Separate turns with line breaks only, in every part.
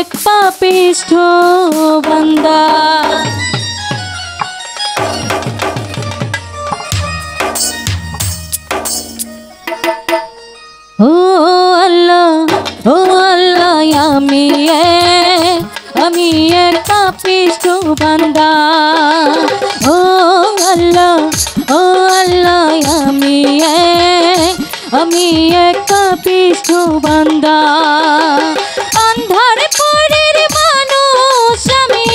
এক পাপিষ্ঠ বান্দা। ও আল্লাহ আমি এক পাপিষ্ঠ বান্দা। ও আল্লাহ আমি এক পাপিষ্ঠ বান্দা। অন্ধার পরের মানুষ আমি,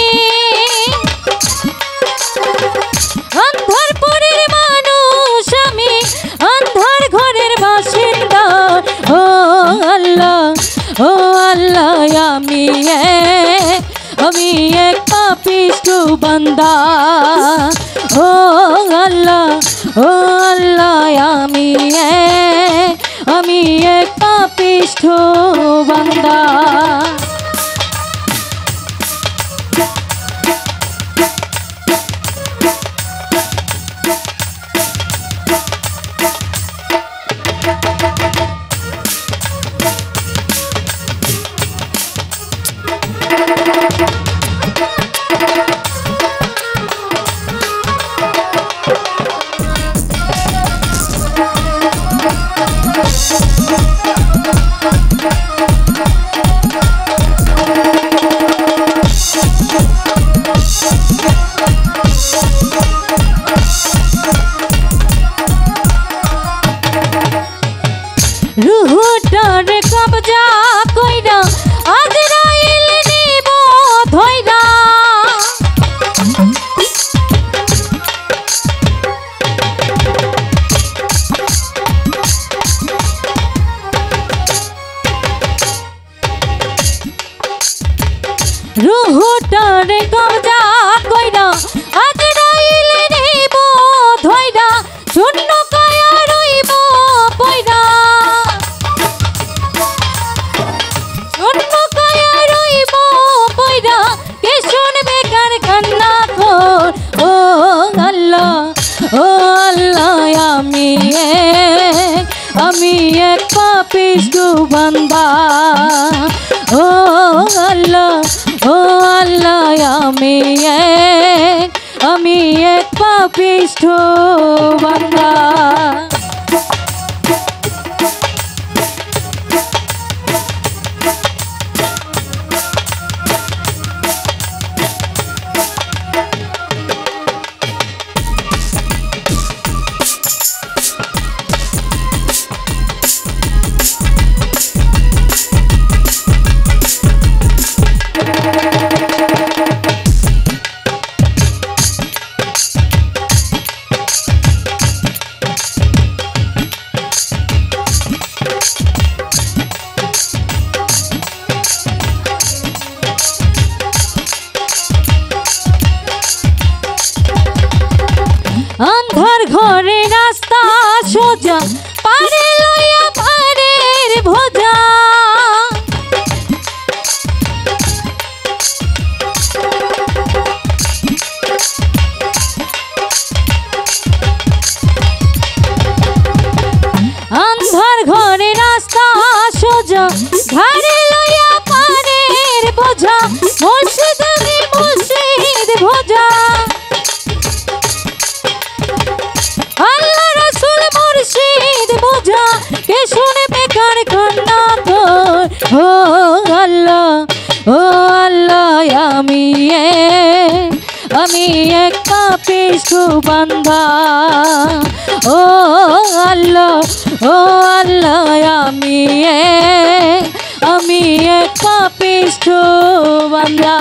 অন্ধার পরের মানুষ আমি, অন্ধার ঘরের বাসিন্দা। ও আল্লাহ আমি এক পাপিষ্ঠ বান্দা। ও আল্লাহ আমি এক পাপিষ্ঠ বান্দা। রুহটার কবজা কইরা আজরাইল নিব ধইরা। রুহটার কবজা কইরা আজরাইল নিব ধইরা। শূন্য কায়া রইব পয়রা, শূন্য কায়া রইব পয়রা। কে শুনবে কার কান্না খোর? ও আল্লাহ আমি এক পাপিষ্ঠ বান্দা। ও আল্লাহ আমি এক পাপিষ্ঠ বান্দা। অন্ধার ঘরে রাস্তা সোজা, পারে লইয়া পারের ভোজা। অন্ধার ঘরে রাস্তা সোজা, ঘরে লইয়া পারের বোঝা। মুর্শিদ আমি মুর্শিদ ভোজা, আল্লাহ রাসূল মুর্শিদ বোঝা। কে শুনবে কার কান্না তোর? ও আল্লাহ আমি এক পাপিষ্ঠ বান্দা। ও আল্লাহ আমি এক পাপিষ্ঠ বান্দা।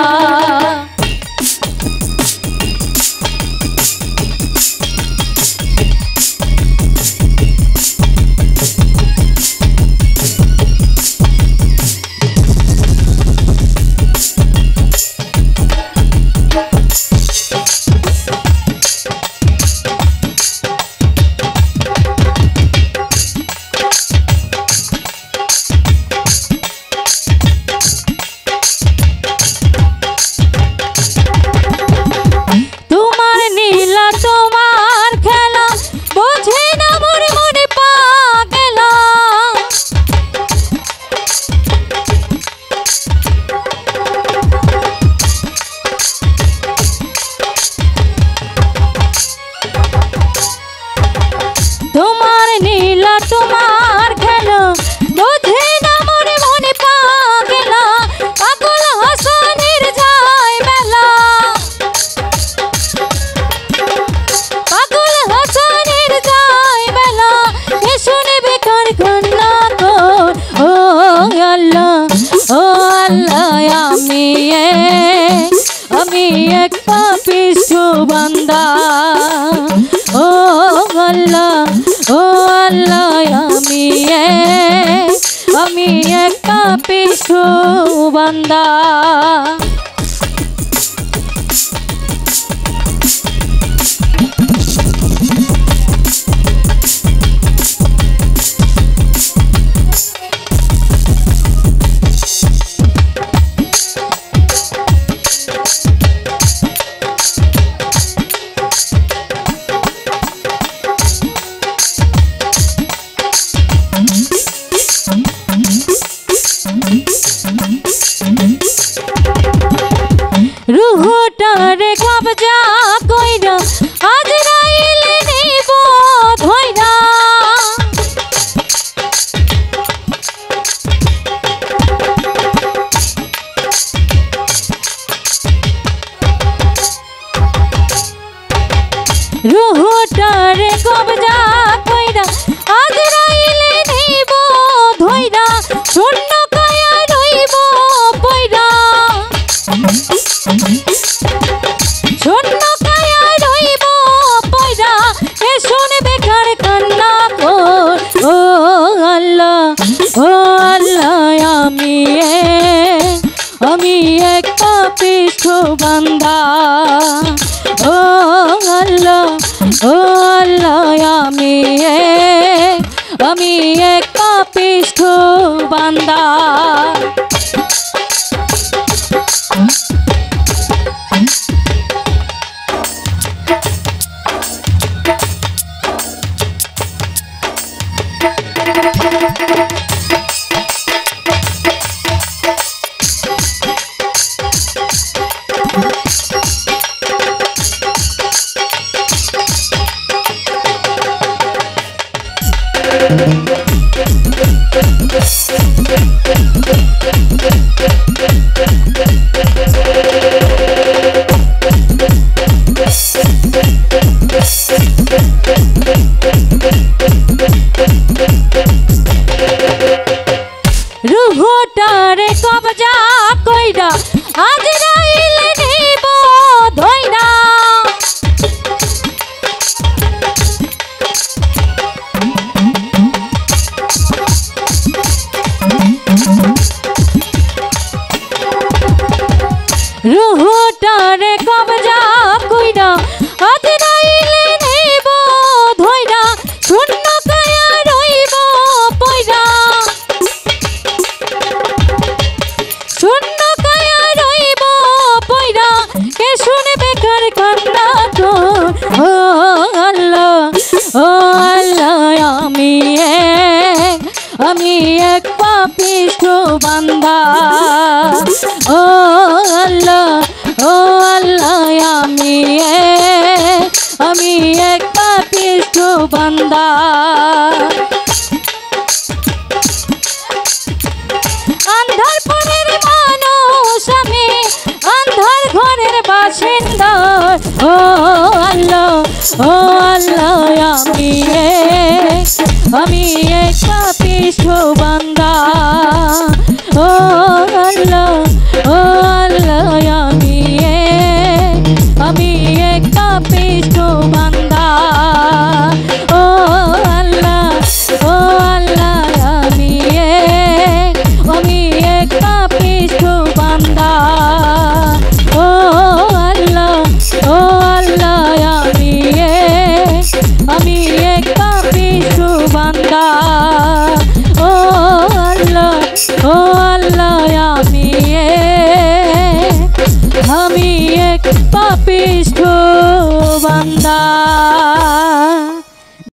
তোমার খেলা বুঝি না মনে মনে পাগলা পাগল হাসানের যায় মেলা পাগল হাসানের যায় মেলা এ শুনে বেকার কান্না কর ও আল্লাহ আমি এক পাপিষ্ঠ বান্দা ও আল্লাহ আমি এক পাপিষ্ঠ বান্দা রুহটারে কবজা কইরা আজরাইল নিব ধইরা রুহটারে কবজা কইরা আজরাইল নিব ধইরা শূন্য কায়া রইব পয়রা শূন্য কায়া রইব পয়রা এ শুনে বেকার কান্না কর ও আল্লাহ আমি এক পাপিষ্ঠ বান্দা ও আল্লাহ আমি এক পাপিষ্ঠ বান্দা রুহটারে কবজা কইরা আজরাইল নিব ধইরা রুহটারে কবজা কইরা আজরাইল নিব ধইরা শূন্য কায়া রইব পয়রা শূন্য কায়া রইব পয়রা এ শুনে বেকার কান্না কর ও আল্লাহ আমি এক পাপিষ্ঠ বান্দা ও আল্লাহ আমি এক পাপিষ্ঠ বান্দা আন্ধার পরের মানুষ আমি আন্ধার ঘরের বাসিন্দা ও আল্লাহ আমি এক পাপিষ্ঠ বান্দা ও আল্লাহ আমি এক পাপিষ্ঠ বান্দা ও আল্লাহ আমি এক পাপিষ্ঠ বান্দা ও আল্লাহ আমি এক পাপিষ্ঠ বান্দা ও আল্লাহ আমি এক পাপিষ্ঠ